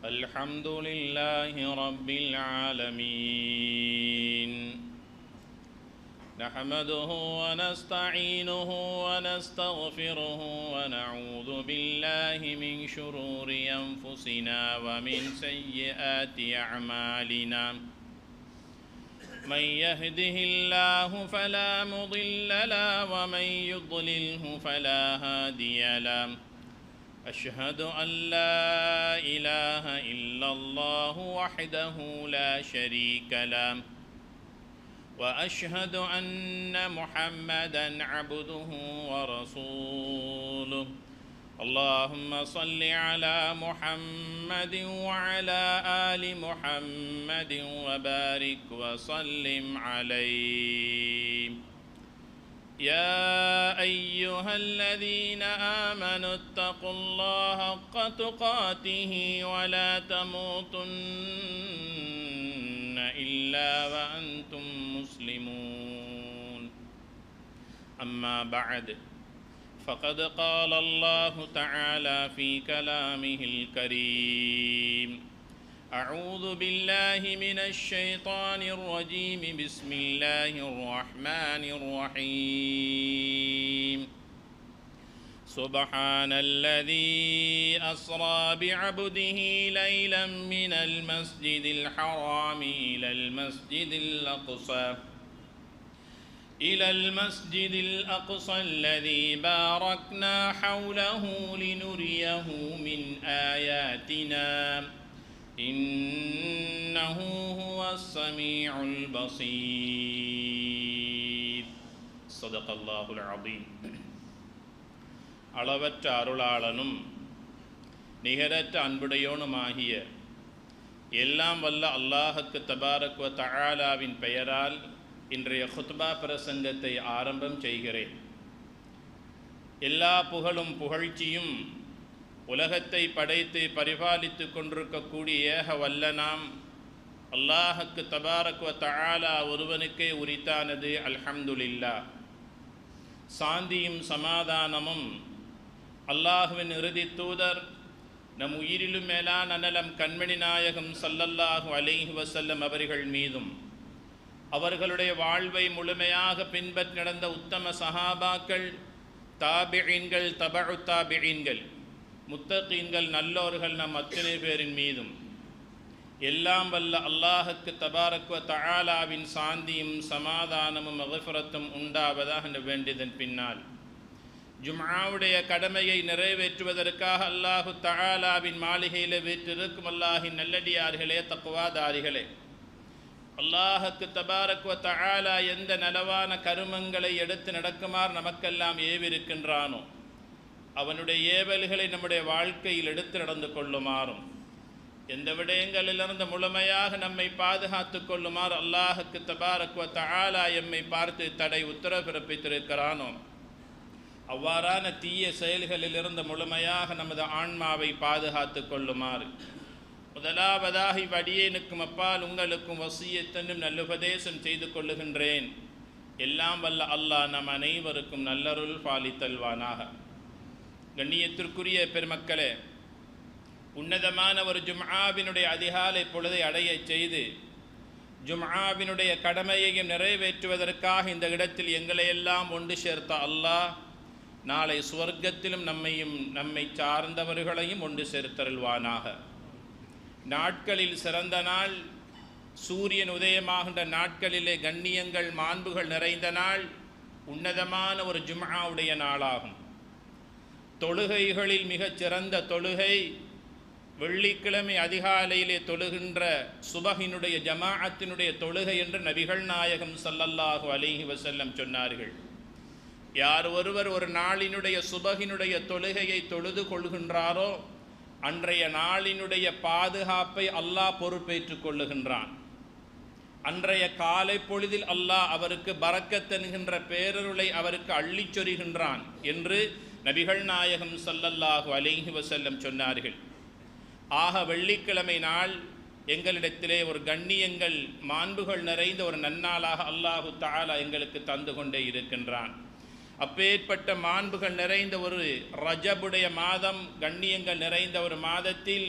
الحمد لله رب العالمين نحمده ونستعينه ونستغفره ونعوذ بالله من شرور أنفسنا ومن سيئات أعمالنا من يهده الله فلا مضل له ومن يضلله فلا هادي له أشهد أن لا إله إلا الله وحده لا شريك له وأشهد أن محمدًا عبده ورسوله اللهم صل على محمد وعلى آل محمد وبارك وسلم عليه يا أيها الذين آمنوا اتقوا الله حق تقاته ولا تموتن إلا وأنتم مسلمون أما بعد فقد قال الله تعالى في كلامه الكريم أعوذ بالله من الشيطان الرجيم بسم الله الرحمن الرحيم سبحان الذي أسرى بعبده ليلا من المسجد الحرام إلى المسجد الأقصى الذي باركنا حوله لنريه من آياتنا إنه هو السميع البصير صدق الله العظيم அளவற்ற அருளாளனும் நிகரற்ற அன்புடையோனுமாகிய எல்லாம் வல்ல அல்லாஹுக்கு தபாரக் வ தஆலாவின் பெயரால் இன்றைய குத்பா பிரசங்கத்தை ஆரம்பம் செய்கிறேன். எல்லா புகழும் புகழ்ச்சியும் உலகத்தை படைத்து பரிபாலித்து கொண்டிருக்கக்கூடிய ஏக வல்லனாம் அல்லாஹுக்கு தபாரக் வ தஆலா ஒருவனுக்கே உரித்தானது. அல்ஹம்துலில்லாஹ். சாந்தியும் சமாதானமும் அல்லாஹுவின் இறுதி தூதர் நம் உயிரிலும் மேலான அனலம் கண்மணி நாயகம் ஸல்லல்லாஹு அலைஹி வஸல்லம் அவர்கள் மீதும் அவர்களுடைய வாழ்வை முழுமையாக பின்பற்றி நடந்த உத்தம சஹாபாக்கள், தாபிஈன்கள், தபஉ தாபிஈன்கள், முத்தகீன்கள், நல்லோர்கள் நம் அத்தனை பேரின் மீதும் எல்லாம் வல்ல அல்லாஹுக்கு தபாரக் வ தஆலாவின் சாந்தியும் சமாதானமும் மக்ஃபிரத்தும் உண்டாவதாக வேண்டியதன் பின்னால் ஜும்ஆவுடைய கடமையை நிறைவேற்றுவதற்காக அல்லாஹு தஆலாவின் மாளிகையில் வீற்றிருக்கும் அல்லாஹின் நல்லடியார்களே, தக்வாதாரிகளே, அல்லாஹுக்கு தபாரக் வ தஆலா எந்த நலவான கருமங்களை எடுத்து நடக்குமாறு நமக்கெல்லாம் ஏவிருக்கின்றானோ அவனுடைய ஏவல்களை நம்முடைய வாழ்க்கையில் எடுத்து நடந்து கொள்ளுமாறும் எந்த விடயங்களிலிருந்து முழுமையாக நம்மை பாதுகாத்து கொள்ளுமாறு அல்லாஹுக்கு தபாரக் வ தஆலா எம்மை பார்த்து தடை உத்தரவு பிறப்பித்திருக்கிறானோ அவ்வாறான தீய செயல்களிலிருந்து முழுமையாக நமது ஆன்மாவை பாதுகாத்து கொள்ளுமாறு முதலாவதாக இவ்வடியேனுக்கும் அப்பால் உங்களுக்கும் வசியத்தனும் நல்லுபதேசம் செய்து கொள்ளுகின்றேன். எல்லாம் வல்ல அல்லாஹ் நம் அனைவருக்கும் நல்லருள் பாலித்தல்வானாக. கண்ணியத்திற்குரிய பெருமக்களே, உன்னதமான ஒரு ஜும்ஆவினுடைய அதிகாலை பொழுதை அடைய செய்து ஜும்ஆவினுடைய கடமையையும் நிறைவேற்றுவதற்காக இந்த இடத்தில் எங்களையெல்லாம் ஒன்று சேர்த்த அல்லாஹ் நாளை சுவர்க்கத்திலும் நம்மை சார்ந்தவர்களையும் ஒன்று சேர்த்தருள்வானாக. நாட்களில் சிறந்த நாள், சூரியன் உதயமாகின்ற நாட்களிலே கண்ணியங்கள் மாண்புகள் நிறைந்த நாள் உன்னதமான ஒரு ஜும்ஆவுடைய நாளாகும். தொழுகைகளில் மிகச் சிறந்த தொழுகை வெள்ளிக்கிழமை அதிகாலையிலே தொழுகின்ற சுபஹினுடைய ஜமாஅத்தினுடைய தொழுகை என்று நபிகள் நாயகம் ஸல்லல்லாஹு அலைஹி வஸல்லம் சொன்னார்கள். யார் ஒருவர் ஒரு நாளினுடைய சுபஹினுடைய தொழுகையை தொழுது கொள்கின்றாரோ அன்றைய நாளினுடைய பாதுகாப்பை அல்லாஹ் பொறுப்பேற்றுக் கொள்ளுகின்றான். அன்றைய காலை பொழுதில் அல்லாஹ் அவருக்கு பரக்கத் என்கின்ற பேரருளை அவருக்கு அள்ளிச் சொரிகின்றான் என்று நபிகள் நாயகம் ஸல்லல்லாஹு அலைஹி வஸல்லம் சொன்னார்கள். ஆக வெள்ளிக்கிழமை நாள் எங்களிடத்திலே ஒரு கண்ணியங்கள் மாண்புகள் நிறைந்த ஒரு நன்னாளாக அல்லாஹு தஆலா எங்களுக்கு தந்து கொண்டே இருக்கின்றான். அப்பேற்பட்ட மாண்புகள் நிறைந்த ஒரு ரஜபுடைய மாதம், கண்ணியங்கள் நிறைந்த ஒரு மாதத்தில்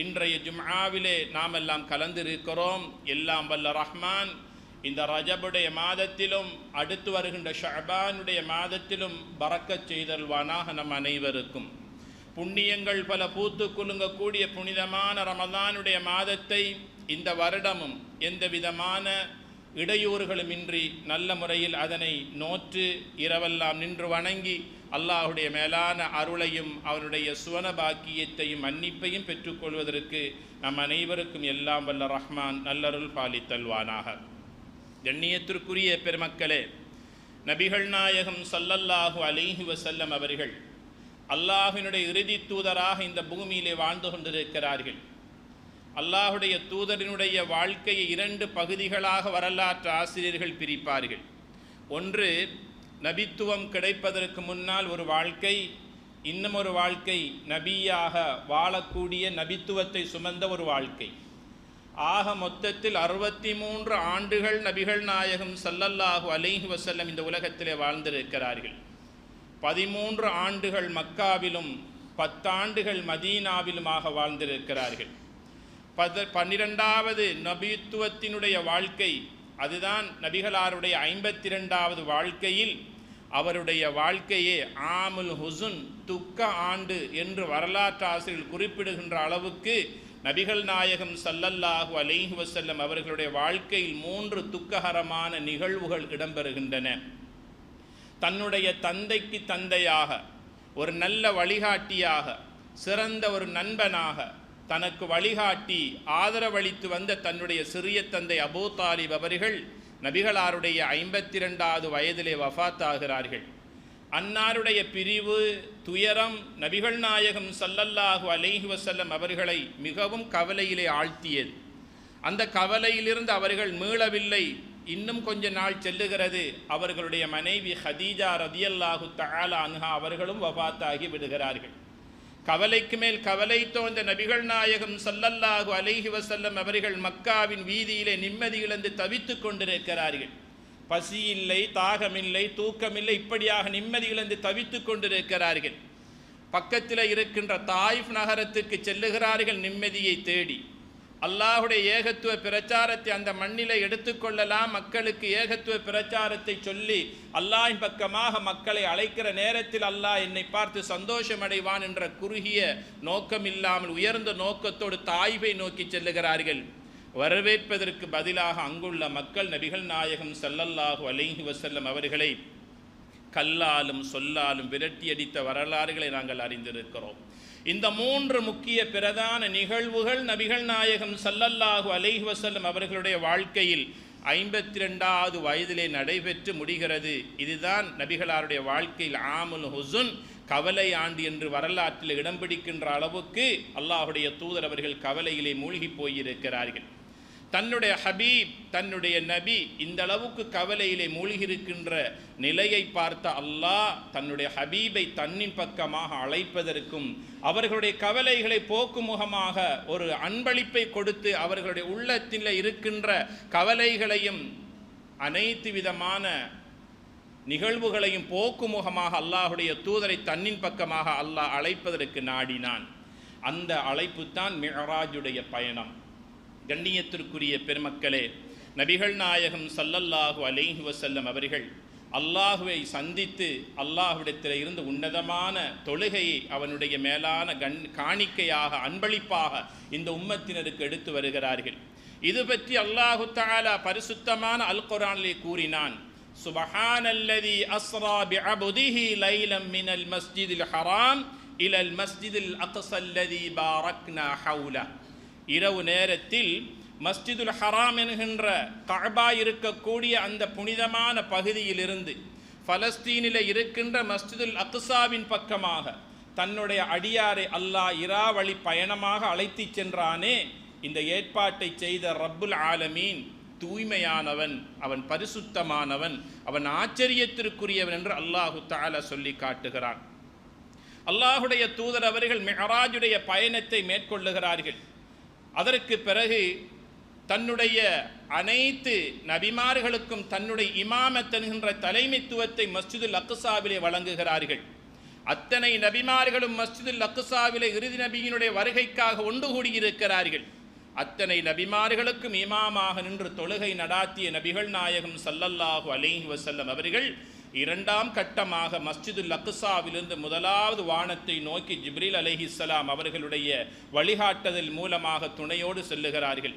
இன்றைய ஜும்ஆவிலே நாம் எல்லாம் கலந்திருக்கிறோம். எல்லாம் வல்ல ரஹ்மான் இந்த ரஜபுடைய மாதத்திலும் அடுத்து வருகின்ற ஷஅபானுடைய மாதத்திலும் பரக்கத் செய்தல்வானாக நம் அனைவருக்கும். புண்ணியங்கள் பல பூத்து குலுங்கக்கூடிய புனிதமான ரமலானுடைய மாதத்தை இந்த வருடமும் எந்த விதமான இடையூறுகளுமின்றி நல்ல முறையில் அதனை நோற்று இரவெல்லாம் நின்று வணங்கி அல்லாஹுடைய மேலான அருளையும் அவருடைய சுவன பாக்கியத்தையும் மன்னிப்பையும் பெற்றுக்கொள்வதற்கு நம் அனைவருக்கும் எல்லாம் வல்ல ரஹ்மான் நல்லருள் பாலித்தல்வானாக. கண்ணியத்திற்குரிய பெருமக்களே, நபிகள் நாயகம் ஸல்லல்லாஹு அலைஹி வஸல்லம் அவர்கள் அல்லாஹ்வினுடைய இறுதி தூதராக இந்த பூமியிலே வாழ்ந்து கொண்டிருக்கிறார்கள். அல்லாஹுடைய தூதரினுடைய வாழ்க்கையை 2 பகுதிகளாக வரலாற்று ஆசிரியர்கள் பிரிப்பார்கள். ஒன்று, நபித்துவம் கிடைப்பதற்கு முன்னால் ஒரு வாழ்க்கை, இன்னும் ஒரு வாழ்க்கை நபியாக வாழக்கூடிய நபித்துவத்தை சுமந்த ஒரு வாழ்க்கை. ஆக மொத்தத்தில் 63 ஆண்டுகள் நபிகள் நாயகம் ஸல்லல்லாஹு அலைஹி வஸல்லம் இந்த உலகத்திலே வாழ்ந்திருக்கிறார்கள். 13 ஆண்டுகள் மக்காவிலும் 10 ஆண்டுகள் மதீனாவிலுமாக வாழ்ந்திருக்கிறார்கள். 12வது நபித்துவத்தினுடைய வாழ்க்கை, அதுதான் நபிகளாருடைய 52வது வாழ்க்கையில் அவருடைய வாழ்க்கையே ஆமுல் ஹுசுன், துக்க ஆண்டு என்று வரலாற்று ஆசிரியர்கள் குறிப்பிடுகின்ற அளவுக்கு நபிகள் நாயகம் ஸல்லல்லாஹு அலைஹி வஸல்லம் அவர்களுடைய வாழ்க்கையில் 3 துக்ககரமான நிகழ்வுகள் இடம்பெறுகின்றன. தன்னுடைய தந்தைக்கு தந்தையாக, ஒரு நல்ல வழிகாட்டியாக, சிறந்த ஒரு நண்பனாக தனக்கு வழிகாட்டி ஆதரவளித்து வந்த தன்னுடைய சிறிய தந்தை அபூ தாலிப் அவர்கள் நபிகளாருடைய 52வது வயதிலே வஃபாத்தாகிறார்கள். அன்னாருடைய பிரிவு, துயரம் நபிகள் நாயகம் ஸல்லல்லாஹு அலைஹி வஸல்லம் அவர்களை மிகவும் கவலையிலே ஆழ்த்தியது. அந்த கவலையிலிருந்து அவர்கள் மீளவில்லை. இன்னும் கொஞ்ச நாள் செல்லுகிறது, அவர்களுடைய மனைவி ஹதீஜா ரதியல்லாஹு தஆலா அன்ஹா அவர்களும் வஃபாத்தாகி விடுகிறார்கள். கவலைக்கு மேல் கவலை தோன்ற நபிகள் நாயகம் ஸல்லல்லாஹு அலைஹி வஸல்லம் அவர்கள் மக்காவின் வீதியிலே நிம்மதி இழந்து தவித்து கொண்டிருக்கிறார்கள். பசி இல்லை, தாகமில்லை, தூக்கமில்லை, இப்படியாக நிம்மதி இழந்து தவித்து கொண்டிருக்கிறார்கள். பக்கத்தில் இருக்கின்ற தாயிஃப் நகரத்துக்கு செல்லுகிறார்கள் நிம்மதியை தேடி. அல்லாஹுடைய ஏகத்துவ பிரச்சாரத்தை அந்த மண்ணிலே எடுத்துக்கொள்ளலாம், மக்களுக்கு ஏகத்துவ பிரச்சாரத்தை சொல்லி அல்லாஹின் பக்கமாக மக்களை அழைக்கிற நேரத்தில் அல்லாஹ் என்னை பார்த்து சந்தோஷமடைவான் என்ற குறுகிய நோக்கம் இல்லாமல் உயர்ந்த நோக்கத்தோடு தாயிஃபை நோக்கி செல்லுகிறார்கள். வரவேற்பதற்கு பதிலாக அங்குள்ள மக்கள் நபிகள் நாயகம் ஸல்லல்லாஹு அலைஹி வஸல்லம் அவர்களை கல்லாலும் சொல்லாலும் விரட்டியடித்த வரலாறுகளை நாங்கள் அறிந்திருக்கிறோம். இந்த 3 முக்கிய பிரதான நிகழ்வுகள் நபிகள் நாயகம் ஸல்லல்லாஹு அலைஹி வஸல்லம் அவர்களுடைய வாழ்க்கையில் 52வது வயதிலே நடைபெற்று முடிகிறது. இதுதான் நபிகளாருடைய வாழ்க்கையில் ஆமுல் ஹுசுன், கவலை ஆண்டு என்று வரலாற்றில் இடம் பிடிக்கின்ற அளவுக்கு அல்லாஹுடைய தூதர் அவர்கள் கவலையிலே மூழ்கி போயிருக்கிறார்கள். தன்னுடைய ஹபீப், தன்னுடைய நபி இந்த அளவுக்கு கவலையிலே மூழ்கியிருக்கின்ற நிலையை பார்த்த அல்லாஹ் தன்னுடைய ஹபீபை தன்னின் பக்கமாக அழைப்பதற்கும் அவர்களுடைய கவலைகளை போக்கும் முகமாக ஒரு அன்பளிப்பை கொடுத்து அவர்களுடைய உள்ளத்தில் இருக்கின்ற கவலைகளையும் அனைத்து விதமான நிகழ்வுகளையும் போக்கும் முகமாக அல்லாஹுடைய தூதரை தன்னின் பக்கமாக அல்லாஹ் அழைப்பதற்கு நாடினான். அந்த அழைப்பு தான் மிஅராஜுடைய பயணம். கண்ணியத்திற்குரிய பெருமக்களே, நபிகள் நாயகம் ஸல்லல்லாஹு அலைஹி வஸல்லம் அவர்கள் அல்லாஹுவை சந்தித்து அல்லாஹ்விடத்தில் இருந்து உன்னதமான தொழுகையை அவனுடைய மேலான காணிக்கையாக, அன்பளிப்பாக இந்த உம்மத்தினருக்கு எடுத்து வருகிறார்கள். இது பற்றி அல்லாஹு தஆலா பரிசுத்தமான அல் குர்ஆனிலே கூறினான். சுப்ஹானல்லதி அஸ்ரா பிஅப்திஹி லைலம் மினல் மஸ்ஜிதில் ஹராம் இலல் மஸ்ஜிதில் அக்ஸல்லதி பாரக்னா ஹவுல. இரவு நேரத்தில் மஸ்ஜிதுல் ஹராம் என்கின்ற கஅபா இருக்கக்கூடிய அந்த புனிதமான பகுதியிலிருந்து பலஸ்தீனில் இருக்கின்ற மஸ்ஜிதுல் அக்ஸாவின் பக்கமாக தன்னுடைய அடியாரை அல்லாஹ் இராவழி பயணமாக அழைத்து சென்றானே, இந்த ஏற்பாட்டை செய்த ரப்புல் ஆலமீன் தூய்மையானவன், அவன் பரிசுத்தமானவன், அவன் ஆச்சரியத்திற்குரியவன் என்று அல்லாஹு தஆலா சொல்லி காட்டுகிறான். அல்லாஹுடைய தூதர் அவர்கள் மிஅராஜுடைய பயணத்தை மேற்கொள்ளுகிறார்கள். அதற்கு பிறகு தன்னுடைய அனைத்து நபிமார்களுக்கும் தன்னுடைய இமாமத் என்கின்ற தலைமைத்துவத்தை மஸ்ஜிதுல் அக்ஸாவிலே வழங்குகிறார்கள். அத்தனை நபிமார்களும் மஸ்ஜிதுல் அக்ஸாவிலே இறுதி நபியினுடைய வருகைக்காக ஒன்று கூடியிருக்கிறார்கள். அத்தனை நபிமார்களுக்கும் இமாமாக நின்று தொழுகை நடாத்திய நபிகள் நாயகம் ஸல்லல்லாஹு அலைஹி வஸல்லம் அவர்கள் இரண்டாம் கட்டமாக மஸ்ஜிதுல் அக்ஸாவிலிருந்து முதலாவது வானத்தை நோக்கி ஜிப்ரீல் அலைஹிஸ்ஸலாம் அவர்களுடைய வழிகாட்டுதல் மூலமாக துணையோடு செல்லுகிறார்கள்.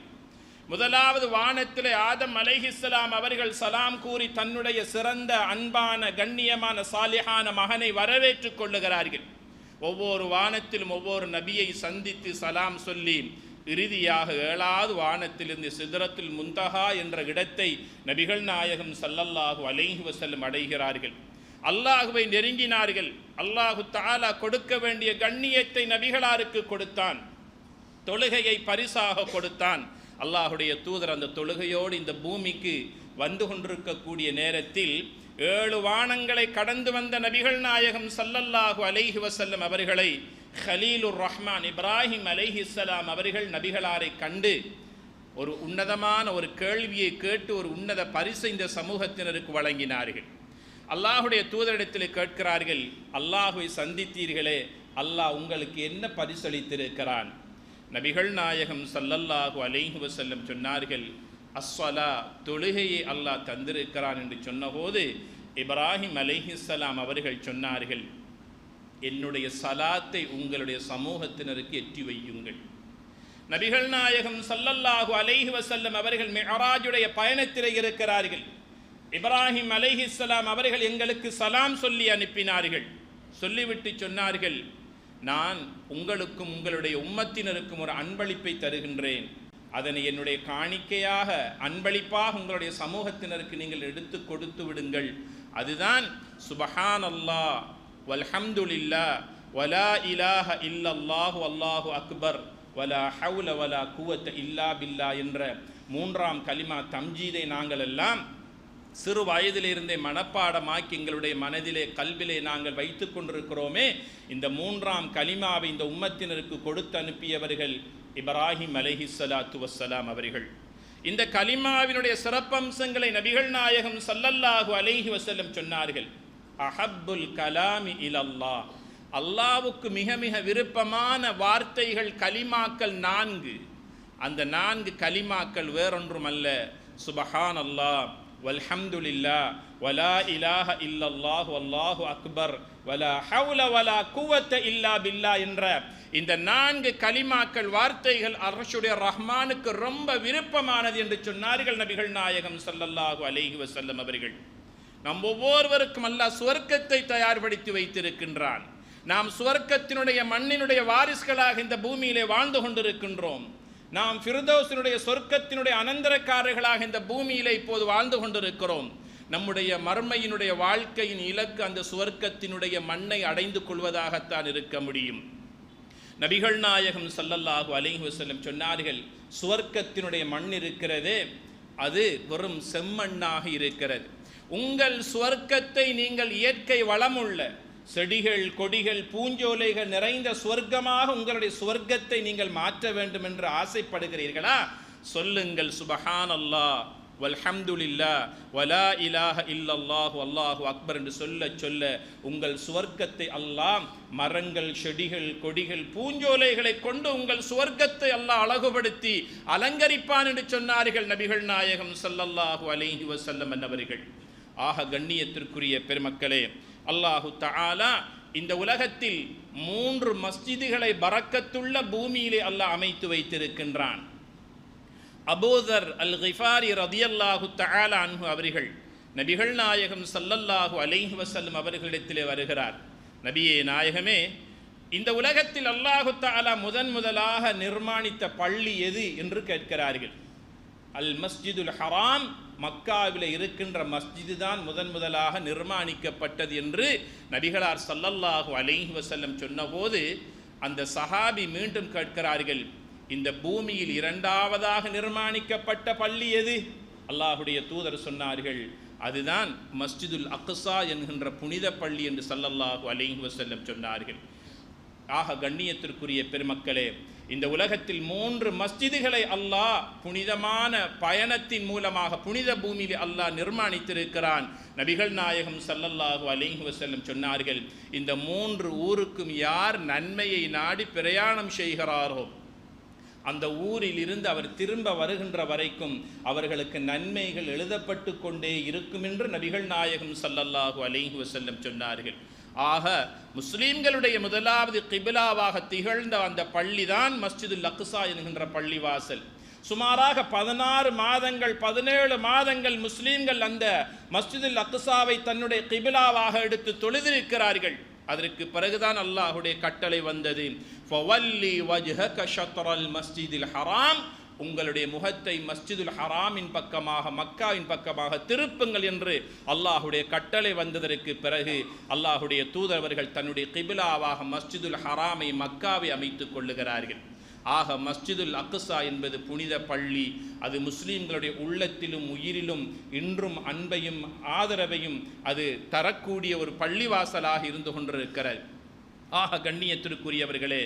முதலாவது வானத்திலே ஆதம் அலைஹிஸ்ஸலாம் அவர்கள் சலாம் கூறி தன்னுடைய சிறந்த அன்பான கண்ணியமான சாலிஹான மகனை வரவேற்றுக் கொள்ளுகிறார்கள். ஒவ்வொரு வானத்திலும் ஒவ்வொரு நபியை சந்தித்து சலாம் சொல்லி இறுதியாக 7வது வானத்திலிருந்து சிதறத்துல் முன்தஹா என்ற இடத்தை நபிகள் நாயகம் ஸல்லல்லாஹு அலைஹி வஸல்லம் அடைகிறார்கள். அல்லாஹுவை நெருங்கினார்கள். அல்லாஹு தஆலா கொடுக்க வேண்டிய கண்ணியத்தை நபிகளாருக்கு கொடுத்தான். தொழுகையை பரிசாக கொடுத்தான். அல்லாஹுடைய தூதர் அந்த தொழுகையோடு இந்த பூமிக்கு வந்து கொண்டிருக்கக்கூடிய நேரத்தில் 7 வானங்களை கடந்து வந்த நபிகள் நாயகம் ஸல்லல்லாஹு அலைஹி வஸல்லம் அவர்களை ஹலீலுர் ரஹ்மான் இப்ராஹிம் அலைஹிஸ்ஸலாம் அவர்கள் நபிகளாரை கண்டு ஒரு உன்னதமான ஒரு கேள்வியை கேட்டு ஒரு உன்னத பரிசை இந்த சமூகத்தினருக்கு வழங்கினார்கள். அல்லாஹுடைய தூதரிடத்தில் கேட்கிறார்கள், அல்லாஹுவை சந்தித்தீர்களே, அல்லாஹ் உங்களுக்கு என்ன பரிசளித்திருக்கிறான்? நபிகள் நாயகம் ஸல்லல்லாஹு அலைஹி வஸல்லம் சொன்னார்கள், அஸ்ஸலா, தொழுகையை அல்லாஹ் தந்திருக்கிறான் என்று சொன்னபோது இப்ராஹிம் அலைஹிஸ்ஸலாம் அவர்கள் சொன்னார்கள், என்னுடைய சலாத்தை உங்களுடைய சமூகத்தினருக்கு எட்டி வையுங்கள். நபிகள் நாயகம் ஸல்லல்லாஹு அலைஹி வஸல்லம் அவர்கள் மிஅராஜுடைய பயணத்திலே இருக்கிறார்கள். இப்ராஹிம் அலைஹிஸ்ஸலாம் அவர்கள் எங்களுக்கு சலாம் சொல்லி அனுப்பினார்கள். சொல்லிவிட்டு சொன்னார்கள், நான் உங்களுக்கும் உங்களுடைய உம்மத்தினருக்கும் ஒரு அன்பளிப்பை தருகின்றேன். அதனை என்னுடைய காணிக்கையாக அன்பளிப்பாக உங்களுடைய சமூகத்தினருக்கு நீங்கள் எடுத்து கொடுத்து விடுங்கள். அதுதான் சுபஹானல்லாஹ் வல்ஹம்துலில்லாஹ் வலா இலாஹ இல்லல்லாஹு அல்லாஹு அக்பர் வலா ஹவுல வலா குவத்த இல்லா பில்லா என்ற 3ஆம் கலிமா தம்ஜீதை நாங்கள் எல்லாம் சிறு வயதிலிருந்தே மனப்பாடமாக்கி எங்களுடைய மனதிலே கல்விலே நாங்கள் வைத்து கொண்டிருக்கிறோமே. இந்த 3ஆம் கலிமாவை இந்த உம்மத்தினருக்கு கொடுத்து அனுப்பியவர்கள் இப்ராஹிம் அலைஹிஸ்ஸலாத்து வஸ்ஸலாம் அவர்கள். இந்த கலிமாவினுடைய சிறப்பம்சங்களை நபிகள் நாயகம் ஸல்லல்லாஹு அலைஹி வஸல்லம் சொன்னார்கள். அஹப்புல் கலாமி இலல்லாஹ், அல்லாஹ்வுக்கு மிக மிக விருப்பமான வார்த்தைகள் கலிமாக்கள் 4. அந்த 4 கலிமாக்கள் வேறொன்றுமல்ல, சுபஹானல்லாஹ் வல்ஹம்துலில்லாஹ் வலா இலாஹ இல்லல்லாஹ் வல்லாஹு அக்பர் வலா ஹவுல வலா குவத்த இல்லா பில்லா என்ற இந்த 4 கலிமாக்கள் வார்த்தைகள் அர்ஷுடைய ரஹ்மானுக்கு ரொம்ப விருப்பமானது என்று சொன்னார்கள் நபிகள் நாயகம் ஸல்லல்லாஹு அலைஹி வஸல்லம் அவர்கள். நம் ஒவ்வொருவருக்கும் அல்லாஹ் சுவர்க்கத்தை தயார்படுத்தி வைத்திருக்கின்றான். நாம் சுவர்க்கத்தினுடைய மண்ணினுடைய வாரிசுகளாக இந்த பூமியிலே வாழ்ந்து கொண்டிருக்கின்றோம். நாம் ஃபிர்தௌஸினுடைய சொர்க்கத்தினுடைய அனந்தரக்காரர்களாக இந்த பூமியிலே இப்போது வாழ்ந்து கொண்டிருக்கிறோம். நம்முடைய மர்மையினுடைய வாழ்க்கையின் இலக்கு அந்த சுவர்க்கத்தினுடைய மண்ணை அடைந்து கொள்வதாகத்தான் இருக்க முடியும். நபிகள் நாயகம் ஸல்லல்லாஹு அலைஹி வஸல்லம் சொன்னார்கள், சுவர்க்கத்தினுடைய மண் இருக்கிறதே அது வெறும் செம்மண்ணாக இருக்கிறது. உங்கள் சுவர்க்கத்தை நீங்கள் இயற்கை வளமுள்ள செடிகள் கொடிகள் பூஞ்சோலைகள் நிறைந்த சுவர்க்கமாக உங்களுடைய சுவர்க்கத்தை நீங்கள் மாற்ற வேண்டும் என்று ஆசைப்படுகிறீர்களா? சொல்லுங்கள், சுபஹானல்லாஹ் வல்ஹம்துலில்லாஹ் வலா இலாஹ இல்லல்லாஹு அல்லாஹு அக்பர் என்று சொல்ல சொல்ல உங்கள் சுவர்க்கத்தை அல்லாஹ் மரங்கள் செடிகள் கொடிகள் பூஞ்சோலைகளை கொண்டு உங்கள் சுவர்க்கத்தை அல்லாஹ் அழகுபடுத்தி அலங்கரிப்பான் என்று சொன்னார்கள் நபிகள் நாயகம் ஸல்லல்லாஹு அலைஹி வஸல்லம் அவர்கள். ஆக கண்ணியத்திற்குரிய பெருமக்களே, அல்லாஹு தஆலா இந்த உலகத்தில் 3 மஸ்ஜிதுகளை பரக்கத்துள்ள பூமியிலே அல்லாஹ் அமைத்து வைத்திருக்கின்றான். அபூதர் அல் கிஃபாரி ரதியல்லாஹு தஆலா அன்ஹு அவர்கள் நபிகள் நாயகம் ஸல்லல்லாஹு அலைஹி வஸல்லம் அவர்களிடத்திலே வருகிறார். நபியே நாயகமே, இந்த உலகத்தில் அல்லாஹு தஆலா முதலாக நிர்மாணித்த பள்ளி எது என்று கேட்கிறார்கள். அல் மஸ்ஜிதுல் ஹராம், மக்காவில் இருக்கின்ற மஸ்ஜிது தான் முதலாக நிர்மாணிக்கப்பட்டது என்று நபிகளார் ஸல்லல்லாஹு அலைஹி வஸல்லம் சொன்னபோது அந்த சஹாபி மீண்டும் கேட்கிறார்கள், இந்த பூமியில் 2ஆவதாக நிர்மாணிக்கப்பட்ட பள்ளி எது? அல்லாஹுடைய தூதர் சொன்னார்கள், அதுதான் மஸ்ஜிதுல் அக்ஸா என்கின்ற புனித பள்ளி என்று ஸல்லல்லாஹு அலைஹி வஸல்லம் சொன்னார்கள். ஆக கண்ணியத்திற்குரிய பெருமக்களே, இந்த உலகத்தில் 3 மஸ்ஜிதுகளை அல்லாஹ் புனிதமான பயணத்தின் மூலமாக புனித பூமியில் அல்லாஹ் நிர்மாணித்திருக்கிறான். நபிகள் நாயகம் ஸல்லல்லாஹு அலைஹி வஸல்லம் சொன்னார்கள், இந்த 3 ஊருக்கும் யார் நன்மையை நாடி பிரயாணம் செய்கிறாரோ அந்த ஊரில் இருந்து அவர் திரும்ப வருகின்ற வரைக்கும் அவர்களுக்கு நன்மைகள் எழுதப்பட்டு கொண்டே இருக்கும் என்று நபிகள் நாயகம் ஸல்லல்லாஹு அலைஹி வஸல்லம் சொன்னார்கள். ஆக முஸ்லீம்களுடைய முதலாவது கிபிலாவாக திகழ்ந்த அந்த பள்ளிதான் மஸ்ஜிதுல் அக்ஸா என்கின்ற பள்ளிவாசல். சுமாராக 16 மாதங்கள் 17 மாதங்கள் முஸ்லீம்கள் அந்த மஸ்ஜிதுல் அக்ஸாவை தன்னுடைய கிபிலாவாக எடுத்து தொழுதிருக்கிறார்கள். அதற்கு பிறகுதான் அல்லாஹ்வுடைய கட்டளை வந்தது, ஃபவல்லி வஜ்ஹக ஷத்ரல் மஸ்ஜிதில் ஹராம், உங்களுடைய முகத்தை மஸ்ஜிதுல் ஹராமின் பக்கமாக மக்காவின் பக்கமாக திருப்புங்கள் என்று அல்லாஹ்வுடைய கட்டளை வந்ததற்கு பிறகு அல்லாஹ்வுடைய தூதரவர்கள் தன்னுடைய கிபிலாவாக மஸ்ஜிதுல் ஹராமை மக்காவை அமைத்துக் கொள்ளுகிறார்கள். ஆக மஸ்ஜிதுல் அக்ஸா என்பது புனித பள்ளி. அது முஸ்லீம்களுடைய உள்ளத்திலும் உயிரிலும் இன்றும் அன்பையும் ஆதரவையும் அது தரக்கூடிய ஒரு பள்ளிவாசலாக இருந்து கொண்டிருக்கிறது. ஆக கண்ணியத்திற்குரியவர்களே,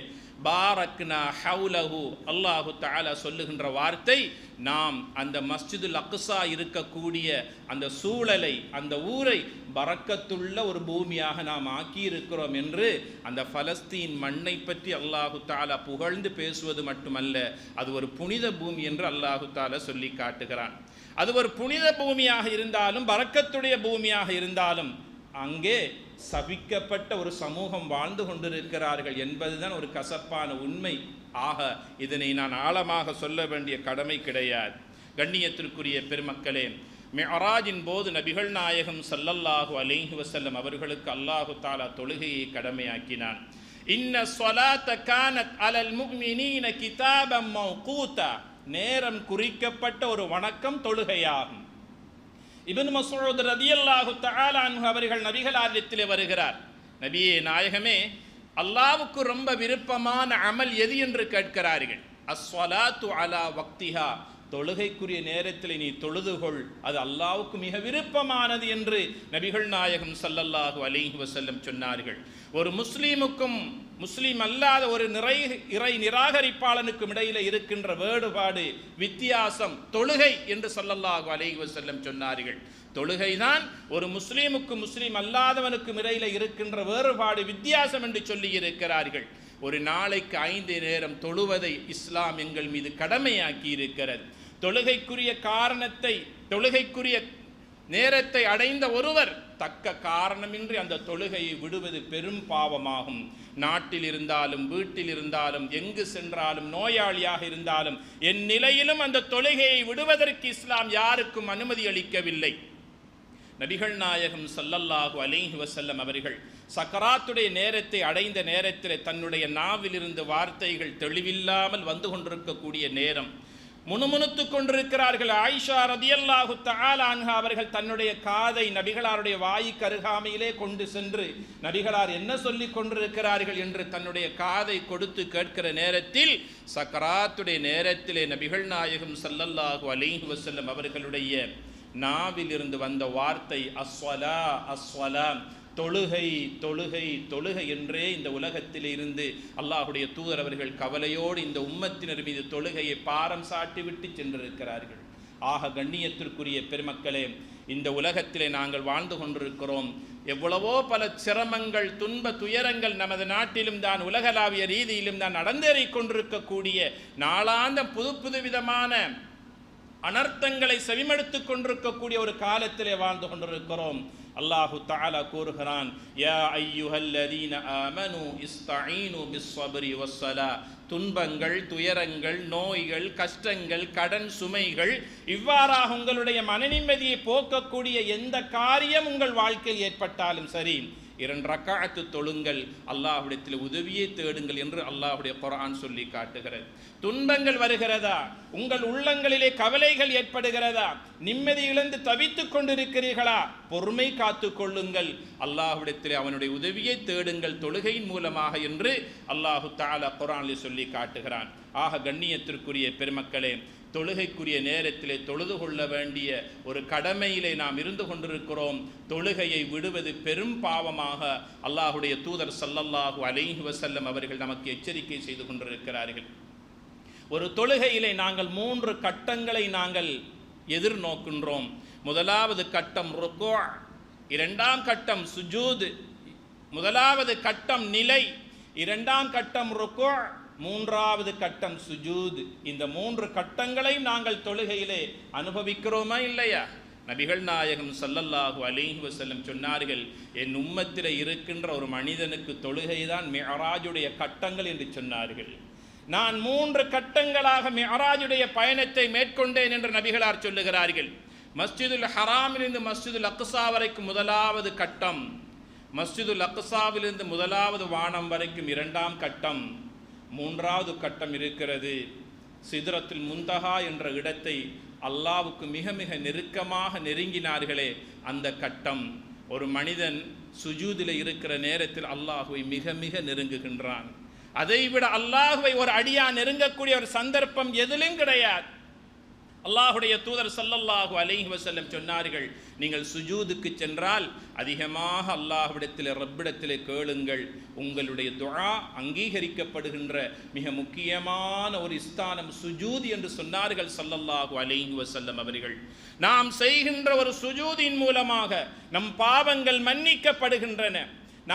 பாரக்னா ஹவுலஹு, அல்லாஹு தஆலா சொல்லுகின்ற வார்த்தை, நாம் அந்த மஸ்ஜிதுல் அக்ஸா இருக்கக்கூடிய அந்த சூழலை அந்த ஊரை பரக்கத்துள்ள ஒரு பூமியாக நாம் ஆக்கியிருக்கிறோம் என்று அந்த பலஸ்தீன் மண்ணை பற்றி அல்லாஹு தஆலா புகழ்ந்து பேசுவது மட்டுமல்ல, அது ஒரு புனித பூமி என்று அல்லாஹு தஆலா சொல்லி காட்டுகிறான். அது ஒரு புனித பூமியாக இருந்தாலும் பரக்கத்துடைய பூமியாக இருந்தாலும் அங்கே சபிக்கப்பட்ட ஒரு சமூகம் வாழ்ந்து கொண்டிருக்கிறார்கள் என்பதுதான் ஒரு கசப்பான உண்மை. ஆக இதனை நான் ஆழமாக சொல்ல வேண்டிய கடமை கிடையாது. கண்ணியத்திற்குரிய பெருமக்களே, மிஅராஜின் போது நபிகள் நாயகம் ஸல்லல்லாஹு அலைஹி வஸல்லம் அவர்களுக்கு அல்லாஹு தஆலா தொழுகையை கடமையாக்கினான். இன்ன ஸலாத்த கானத் அலல் முஃமினீன கிதாபம் மௌகூதா, நேரம் குறிக்கப்பட்ட ஒரு வணக்கம் தொழுகையாகும். இப்னு மஸ்ஊத் ரலியல்லாஹு தஆலா அன்ஹு அவர்கள் நபிகளாரிடத்திலே வருகிறார். நபியே நாயகமே, அல்லாஹ்வுக்கு ரொம்ப விருப்பமான அமல் எது என்று கேட்கிறார்கள். அஸ்ஸலாத்து அலா வக்திஹா, தொழுகைக்குரிய நேரத்தில் நீ தொழுதுகொள், அது அல்லாஹ்வுக்கு மிக விருப்பமானது என்று நபிகள் நாயகம் ஸல்லல்லாஹு அலைஹி வஸல்லம் சொன்னார்கள். ஒரு முஸ்லீமுக்கும் முஸ்லீம் அல்லாத ஒரு இறை நிராகரிப்பாளனுக்கும் இடையில இருக்கின்ற வேறுபாடு வித்தியாசம் தொழுகை என்று ஸல்லல்லாஹு அலைஹி வஸல்லம் சொன்னார்கள். தொழுகைதான் ஒரு முஸ்லீமுக்கும் முஸ்லீம் அல்லாதவனுக்கும் இடையில இருக்கின்ற வேறுபாடு வித்தியாசம் என்று சொல்லி இருக்கிறார்கள். ஒரு நாளைக்கு 5 நேரம் தொழுவதை இஸ்லாம் எங்கள் மீது கடமையாக்கி இருக்கிறது. தொழுகைக்குரிய காரணத்தை தொழுகைக்குரிய நேரத்தை அடைந்த ஒருவர் தக்க காரணமின்றி அந்த தொழுகையை விடுவது பெரும் பாவமாகும். நாட்டில் இருந்தாலும் வீட்டில் இருந்தாலும் எங்கு சென்றாலும் நோயாளியாக இருந்தாலும் என் நிலையிலும் அந்த தொழுகையை விடுவதற்கு இஸ்லாம் யாருக்கும் அனுமதி அளிக்கவில்லை. நபிகள் நாயகம் ஸல்லல்லாஹு அலைஹி வஸல்லம் அவர்கள் சக்கராத்துடைய நேரத்தை அடைந்த நேரத்தில் தன்னுடைய நாவிலிருந்து வார்த்தைகள் தெளிவில்லாமல் வந்து கொண்டிருக்கக்கூடிய நேரம், முணுமுணுத்து கொண்டிருக்கிறார்கள். ஆயிஷா ரதியல்லாஹு தஆலா அன்ஹா அவர்கள் தன்னுடைய காதை நபிகளாருடைய வாய்க்கு அருகாமையிலே கொண்டு சென்று நபிகளார் என்ன சொல்லி கொண்டிருக்கிறார்கள் என்று தன்னுடைய காதை கொடுத்து கேட்கிற நேரத்தில் சக்கராத்துடைய நேரத்திலே நபிகள் நாயகம் ஸல்லல்லாஹு அலைஹி வஸல்லம் அவர்களுடைய நாவிலிருந்து வந்த வார்த்தை அஸ்ஸலா அஸ்ஸலா, தொழுகை தொழுகை தொழுகை என்றே இந்த உலகத்தில் இருந்து அல்லாஹுடைய தூதர் அவர்கள் கவலையோடு இந்த உம்மத்தினர் மீது தொழுகையை பாரம் சாட்டிவிட்டு சென்றிருக்கிறார்கள். ஆக கண்ணியத்திற்குரிய பெருமக்களே, இந்த உலகத்திலே நாங்கள் வாழ்ந்து கொண்டிருக்கிறோம். எவ்வளவோ பல சிரமங்கள் துன்ப துயரங்கள் நமது நாட்டிலும் தான் உலகளாவிய ரீதியிலும் தான் நடந்தேறிக் கொண்டிருக்கக்கூடிய நாளாந்த புது விதமான அனர்த்தங்களை செவிமடுத்து கொண்டிருக்கக்கூடிய ஒரு காலத்திலே வாழ்ந்து கொண்டிருக்கிறோம். அல்லாஹு தஆலா கூறுகிறான், யா அய்யுஹல்லதீன ஆமனு இஸ்தஈனு பிஸ்ஸப்ரி வஸ்ஸலா, துன்பங்கள் துயரங்கள் நோய்கள் கஷ்டங்கள் கடன் சுமைகள் இவ்வாறாக உங்களுடைய மனநிம்மதியை போக்கக்கூடிய எந்த காரியம் உங்கள் வாழ்க்கையில் ஏற்பட்டாலும் சரி 2 ரக்காஅத்து தொழுங்கள், அல்லாஹ்விடத்தில் உதவியை தேடுங்கள் என்று அல்லாஹ்வுடைய குர்ஆன் சொல்லி காட்டுகிறது. துன்பங்கள் வருகிறதா, உங்கள் உள்ளங்களிலே கவலைகள் ஏற்படுகிறதா, நிம்மதி இழந்து தவித்துக் கொண்டிருக்கிறீர்களா, பொறுமை காத்து கொள்ளுங்கள், அல்லாஹ்விடத்தில் அவனுடைய உதவியை தேடுங்கள் தொழுகையின் மூலமாக என்று அல்லாஹு தஆலா குர்ஆனில் சொல்லி காட்டுகிறான். ஆக கண்ணியத்திற்குரிய பெருமக்களே, தொழுகைக்குரிய நேரத்திலே தொழுது கொள்ள வேண்டிய ஒரு கடமையிலே நாம் இருந்து கொண்டிருக்கிறோம். தொழுகையை விடுவது பெரும் பாவமாக அல்லாஹுடைய தூதர் ஸல்லல்லாஹு அலைஹி வஸல்லம் அவர்கள் நமக்கு எச்சரிக்கை செய்து கொண்டிருக்கிறார்கள். ஒரு தொழுகையிலே நாங்கள் 3 கட்டங்களை நாங்கள் எதிர்நோக்கின்றோம். முதலாவது கட்டம் ருக்கூ, இரண்டாம் கட்டம் சுஜூத், முதலாவது கட்டம் நிலை, இரண்டாம் கட்டம் ருக்கூ, மூன்றாவது கட்டம் சுஜூத். இந்த 3 கட்டங்களை நாங்கள் தொழுகையிலே அனுபவிக்கிறோமா இல்லையா? நபிகள் நாயகம் ஸல்லல்லாஹு அலைஹி வஸல்லம் சொன்னார்கள், என் உம்மத்திலே இருக்கின்ற ஒரு மனிதனுக்கு தொழுகைதான் மிஅராஜுடைய கட்டங்கள் என்று சொன்னார்கள். நான் 3 கட்டங்களாக மிஅராஜுடைய பயணத்தை மேற்கொண்டேன் என்று நபிகளார் சொல்லுகிறார்கள். மஸ்ஜிதுல் ஹராமிலிருந்து மஸ்ஜிதுல் அக்ஸா வரைக்கும் முதலாவது கட்டம், மஸ்ஜிதுல் அக்ஸாவிலிருந்து முதலாவது வானம் வரைக்கும் இரண்டாம் கட்டம், மூன்றாவது கட்டம் இருக்கிறது. சிதறத்துல் முன்தஹா என்ற இடத்தை அல்லாஹ்வுக்கு மிக மிக நெருக்கமாக நெருங்கினார்களே அந்த கட்டம். ஒரு மனிதன் சுஜூதில் இருக்கிற நேரத்தில் அல்லாஹ்வை மிக மிக நெருங்குகின்றான். அதைவிட அல்லாஹ்வை ஒரு அடியான் நெருங்கக்கூடிய ஒரு சந்தர்ப்பம் எதிலும் கிடையாது. அல்லாஹுடைய தூதர் ஸல்லல்லாஹு அலைஹி வஸல்லம் சொன்னார்கள், நீங்கள் சுஜூதுக்கு சென்றால் அதிகமாக அல்லாஹ்விடத்தில் ரப்பிடத்தில் கேளுங்கள். உங்களுடைய துஆ அங்கீகரிக்கப்படுகின்ற மிக முக்கியமான ஒரு ஸ்தானம் சுஜூத் என்று சொன்னார்கள் ஸல்லல்லாஹு அலைஹி வஸல்லம் அவர்கள். நாம் செய்கின்ற ஒரு சுஜூதின் மூலமாக நம் பாவங்கள் மன்னிக்கப்படுகின்றன.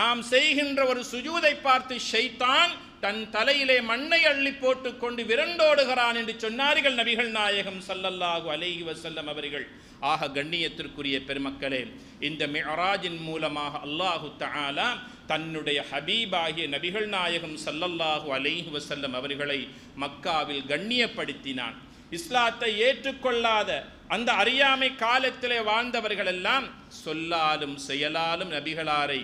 நாம் செய்கின்ற ஒரு சுஜூதை பார்த்து ஷைத்தான் தன் தலையிலே மண்ணை அள்ளி போட்டு கொண்டு விரண்டோடுகிறான் என்று சொன்னார்கள் நபிகள் நாயகம் ஸல்லல்லாஹு அலைஹி வஸல்லம் அவர்கள். ஆக கண்ணியத்திற்குரிய பெருமக்களே, இந்த மிஅராஜின் மூலமாக அல்லாஹு தஆலா தன்னுடைய ஹபீபாகிய நபிகள் நாயகம் ஸல்லல்லாஹு அலைஹி வஸல்லம் அவர்களை மக்காவில் கண்ணியப்படுத்தினான். இஸ்லாத்தை ஏற்றுக்கொள்ளாத அந்த அறியாமை காலத்திலே வாழ்ந்தவர்கள் எல்லாம் சொல்லாலும் செயலாலும் நபிகளாரை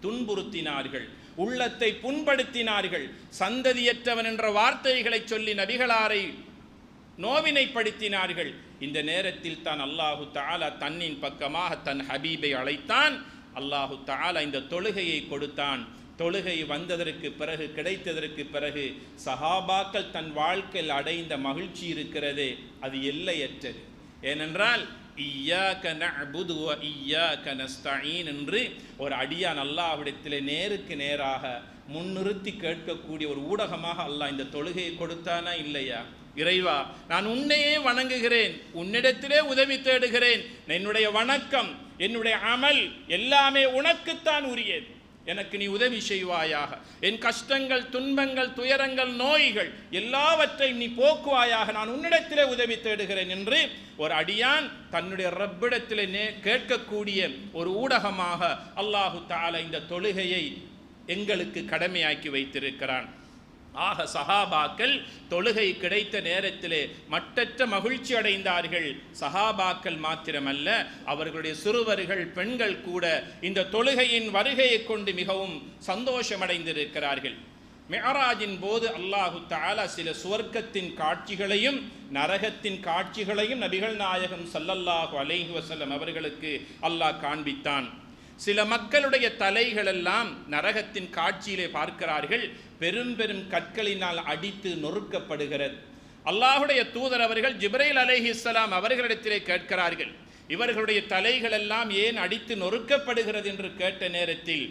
துன்புறுத்தினார்கள், உள்ளத்தை புண்படுத்தினார்கள். சந்ததியற்றவன் என்ற வார்த்தைகளை சொல்லி நபிகளாரை நோவினைப்படுத்தினார்கள். இந்த நேரத்தில் தான் அல்லாஹு தஆலா தன்னின் பக்கமாக தன் ஹபீபை அழைத்தான். அல்லாஹு தஆலா இந்த தொழுகையை கொடுத்தான். தொழுகை வந்ததற்கு பிறகு, கிடைத்ததற்கு பிறகு சஹாபாக்கள் தன் வாழ்க்கையில் அடைந்த மகிழ்ச்சி இருக்கிறதே, அது எல்லையற்றது. ஏனென்றால் இய்யாக நஅ்புது வ இய்யாக நஸ்தஈன் என்று ஒரு அடியான் அல்லாஹ்விடத்திலே நேருக்கு நேராக முன்னிறுத்தி கேட்கக்கூடிய ஒரு ஊடகமாக அல்லாஹ் இந்த தொழுகையை கொடுத்தானா இல்லையா? இறைவா, நான் உன்னையே வணங்குகிறேன், உன்னிடத்திலே உதவி தேடுகிறேன். என்னுடைய வணக்கம், என்னுடைய அமல் எல்லாமே உனக்குத்தான் உரியது. எனக்கு நீ உதவி செய்வாயாக. என் கஷ்டங்கள், துன்பங்கள், துயரங்கள், நோய்கள் எல்லாவற்றையும் நீ போக்குவாயாக. நான் உன்னிடத்திலே உதவி தேடுகிறேன் என்று ஒரு அடியான் தன்னுடைய ரப்பிடத்திலே கேட்கக்கூடிய ஒரு ஊடகமாக அல்லாஹு தஆலா இந்த தொழுகையை எங்களுக்கு கடமையாக்கி வைத்திருக்கிறான். ஆக சஹாபாக்கள் தொழுகை கிடைத்த நேரத்திலே மட்டற்ற மகிழ்ச்சி அடைந்தார்கள். சஹாபாக்கள் மாத்திரமல்ல, அவர்களுடைய சிறுவர்கள், பெண்கள் கூட இந்த தொழுகையின் வருகையை கொண்டு மிகவும் சந்தோஷமடைந்திருக்கிறார்கள். மிஅராஜின் போது அல்லாஹு தஆலா சில சுவர்க்கத்தின் காட்சிகளையும் நரகத்தின் காட்சிகளையும் நபிகள் நாயகம் ஸல்லல்லாஹு அலைஹி வஸல்லம் அவர்களுக்கு அல்லாஹ் காண்பித்தான். சில மக்களுடைய தலைகள் எல்லாம் நரகத்தின் காட்சியிலே பார்க்கிறார்கள், பெரும் பெரும் கற்களினால் அடித்து நொறுக்கப்படுகிறது. அல்லாஹுடைய தூதர் அவர்கள் ஜிப்ரீல் அலைஹிஸ்ஸலாம் அவர்களிடத்திலே கேட்கிறார்கள், இவர்களுடைய தலைகள் எல்லாம் ஏன் அடித்து நொறுக்கப்படுகிறது என்று கேட்ட நேரத்தில்,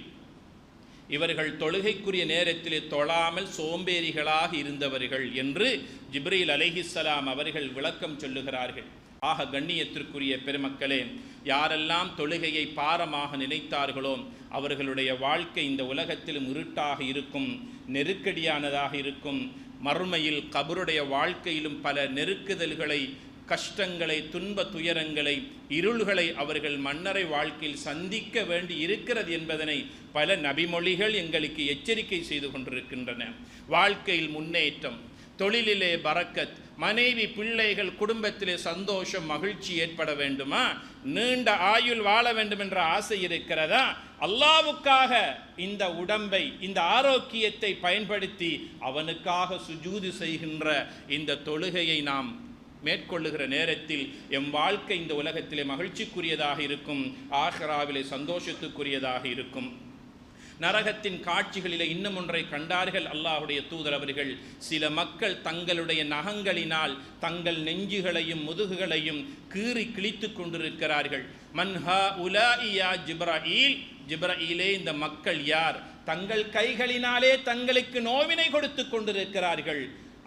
இவர்கள் தொழுகைக்குரிய நேரத்திலே தொழாமல் சோம்பேறிகளாக இருந்தவர்கள் என்று ஜிப்ரீல் அலைஹிஸ்ஸலாம் அவர்கள் விளக்கம் சொல்லுகிறார்கள். ஆக கண்ணியத்திற்குரிய பெருமக்களே, யாரெல்லாம் தொழுகையை பாரமாக நினைத்தார்களோ அவர்களுடைய வாழ்க்கை இந்த உலகத்திலும் இருட்டாக இருக்கும், நெருக்கடியானதாக இருக்கும். மறுமையில் கபருடைய வாழ்க்கையிலும் பல நெருக்குதல்களை, கஷ்டங்களை, துன்ப துயரங்களை, இருள்களை அவர்கள் மன்னரை வாழ்க்கையில் சந்திக்க வேண்டி இருக்கிறது என்பதனை பல நபிமொழிகள் எங்களுக்கு எச்சரிக்கை செய்து கொண்டிருக்கின்றன. வாழ்க்கையில் முன்னேற்றம், தொழிலிலே பரக்கத், மனைவி, பிள்ளைகள், குடும்பத்திலே சந்தோஷம், மகிழ்ச்சி ஏற்பட வேண்டுமா? நீண்ட ஆயுள் வாழ வேண்டும் என்ற ஆசை இருக்கிறதா? அல்லாஹ்வுக்காக இந்த உடம்பை, இந்த ஆரோக்கியத்தை பயன்படுத்தி அவனுக்காக சுஜூது செய்கின்ற இந்த தொழுகையை நாம் மேற்கொள்ளுகிற நேரத்தில் எம் வாழ்க்கை இந்த உலகத்திலே மகிழ்ச்சிக்குரியதாக இருக்கும், ஆகிராவிலே சந்தோஷத்துக்குரியதாக இருக்கும். நரகத்தின் காட்சிகளிலே இன்னும் ஒன்றை கண்டார்கள் அல்லாஹுடைய தூதர் அவர்கள். சில மக்கள் தங்களுடைய நகங்களினால் தங்கள் நெஞ்சுகளையும் முதுகுகளையும் கீறி கிழித்து கொண்டிருக்கிறார்கள். மன்ஹா உலாஇயா ஜிப்ராயில், ஜிப்ராயிலே இந்த மக்கள் யார்? தங்கள் கைகளினாலே தங்களுக்கு நோவினை கொடுத்து கொண்டிருக்கிறார்கள்.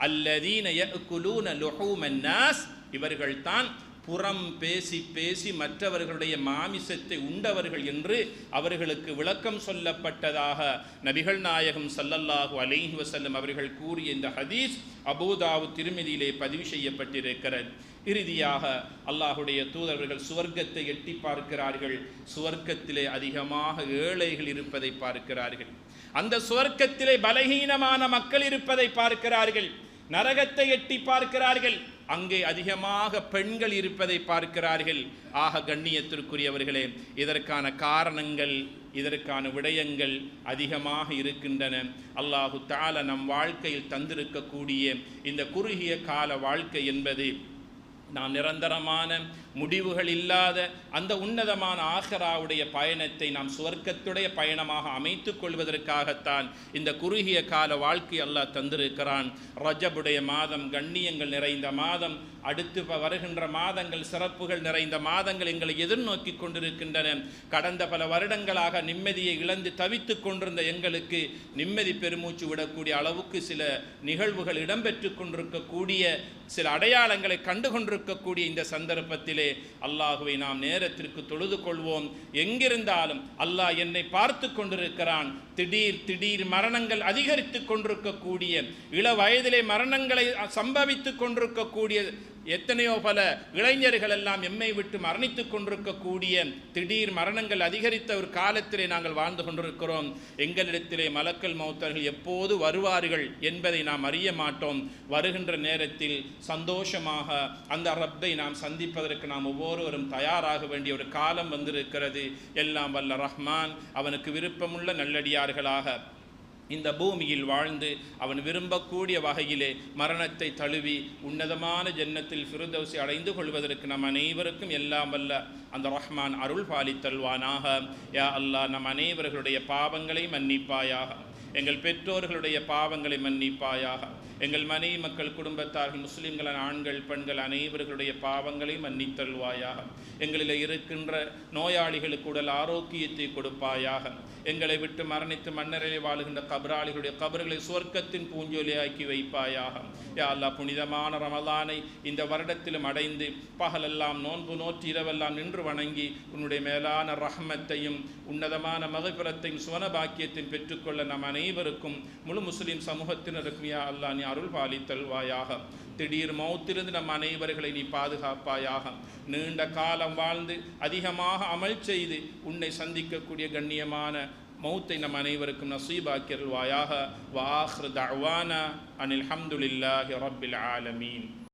அல்லதீன யஅகுலூன லுஹூமன் நாஸ், இவர்கள் தான் புறம் பேசி பேசி மற்றவர்களுடைய மாமிசத்தை உண்டவர்கள் என்று அவர்களுக்கு விளக்கம் சொல்லப்பட்டதாக நபிகள் நாயகம் ஸல்லல்லாஹு அலைஹி வஸல்லம் அவர்கள் கூறிய இந்த ஹதீஸ் அபூதாவுத் திர்மிதியிலே பதிவு செய்யப்பட்டிருக்கிறது. இறுதியாக அல்லாஹுடைய தூதர்கள் சுவர்க்கத்தை எட்டி பார்க்கிறார்கள். சுவர்க்கத்திலே அதிகமாக ஏழைகள் இருப்பதை பார்க்கிறார்கள். அந்த சுவர்க்கத்திலே பலகீனமான மக்கள் இருப்பதை பார்க்கிறார்கள். நரகத்தை எட்டி பார்க்கிறார்கள். அங்கே அதிகமாக பெண்கள் இருப்பதை பார்க்கிறார்கள். ஆக கண்ணியத்திற்குரியவர்களே, இதற்கான காரணங்கள், இதற்கான விடயங்கள் அதிகமாக இருக்கின்றன. அல்லாஹு தஆலா நம் வாழ்க்கையில் தந்திருக்கக்கூடிய இந்த குறுகிய கால வாழ்க்கை என்பது நாம் நிரந்தரமான முடிவுகள் இல்லாத அந்த உன்னதமான ஆகிராவுடைய பயணத்தை நாம் சுவர்க்கத்துடைய பயணமாக அமைத்துக் கொள்வதற்காகத்தான் இந்த குறுகிய கால வாழ்க்கை அல்லாஹ் தந்திருக்கிறான். ரஜபுடைய மாதம் கண்ணியங்கள் நிறைந்த மாதம், அடுத்து வருகின்ற மாதங்கள் சிறப்புகள் நிறைந்த மாதங்கள் எங்களை எதிர்நோக்கி கொண்டிருக்கின்றன. கடந்த பல வருடங்களாக நிம்மதியை இழந்து தவித்து கொண்டிருந்த எங்களுக்கு நிம்மதி பெருமூச்சு விடக்கூடிய அளவுக்கு சில நிகழ்வுகள் இடம்பெற்று கொண்டிருக்கக்கூடிய, சில அடையாளங்களை கண்டு கொண்டிருக்கக்கூடிய இந்த சந்தர்ப்பத்திலே அல்லாஹுவை நாம் நேரத்திற்கு தொழுது கொள்வோம். எங்கிருந்தாலும் அல்லாஹ் என்னை பார்த்து கொண்டிருக்கிறான். திடீர் மரணங்கள் அதிகரித்து கொண்டிருக்கக்கூடிய, இள வயதிலே மரணங்களை சம்பவித்து கொண்டிருக்கக்கூடிய எத்தனையோ பல இளைஞர்கள் எல்லாம் எம்மை விட்டு மரணித்துக் கொண்டிருக்கக்கூடிய திடீர் மரணங்கள் அதிகரித்த ஒரு காலத்திலே நாங்கள் வாழ்ந்து கொண்டிருக்கிறோம். எங்களிடத்திலே மலக்கல் மௌத்தர்கள் எப்போது வருவார்கள் என்பதை நாம் அறிய மாட்டோம். வருகின்ற நேரத்தில் சந்தோஷமாக அந்த ரப்பை நாம் சந்திப்பதற்கு நாம் ஒவ்வொருவரும் தயாராக வேண்டிய ஒரு காலம் வந்திருக்கிறது. எல்லாம் வல்ல ரஹ்மான் அவனுக்கு விருப்பமுள்ள நல்லடியார்களாக இந்த பூமியில் வாழ்ந்து அவன் விரும்பக்கூடிய வகையிலே மரணத்தை தழுவி உன்னதமான ஜன்னத்தில் ஃபிர்தௌஸை அடைந்து கொள்வதற்கு நம் அனைவருக்கும் எல்லாம் வல்ல அந்த ரஹ்மான் அருள் பாலித்தல்வானாக. யா அல்லாஹ், நம் அனைவர்களுடைய பாவங்களை மன்னிப்பாயாக. எங்கள் பெற்றோர்களுடைய பாவங்களை மன்னிப்பாயாக. எங்கள் மனைவி மக்கள் குடும்பத்தார்கள் முஸ்லிம்கள் ஆண்கள் பெண்கள் அனைவர்களுடைய பாவங்களை மன்னித்தல்வாயாக. எங்களில் இருக்கின்ற நோயாளிகளுக்கு உடல் ஆரோக்கியத்தை கொடுப்பாயாக. எங்களை விட்டு மரணித்து மன்னரிலே வாழுகின்ற கபராளிகளுடைய கபர்களை சுவர்க்கத்தின் பூஞ்சொலியாக்கி வைப்பாயாக. யா அல்லாஹ், புனிதமான ரமலானை இந்த வருடத்திலும் அடைந்து பகலெல்லாம் நோன்பு நோற்றி இரவெல்லாம் நின்று வணங்கி உன்னுடைய மேலான ரஹ்மத்தையும் உன்னதமான மகபிரத்தையும் சுவனபாக்கியத்தையும் பெற்றுக்கொள்ள நம் அனைவருக்கும் முழு முஸ்லிம் சமூகத்தினருக்கும் யா அல்லாஹ் நீ அருள் பாலித்தல்வாயாக. திடீர் மௌத்திலிருந்து நம் அனைவர்களை நீ பாதுகாப்பாயாக. நீண்ட காலம் வாழ்ந்து அதிகமாக அமல் செய்து உன்னை சந்திக்கக்கூடிய கண்ணியமான மௌத்தை நம் அனைவருக்கும் நசீபாக்கியல்வாயாக. வ ஆகிரு தஅவானா அனில் ஹம்துலில்லாஹி ரப்பில் ஆலமீன்.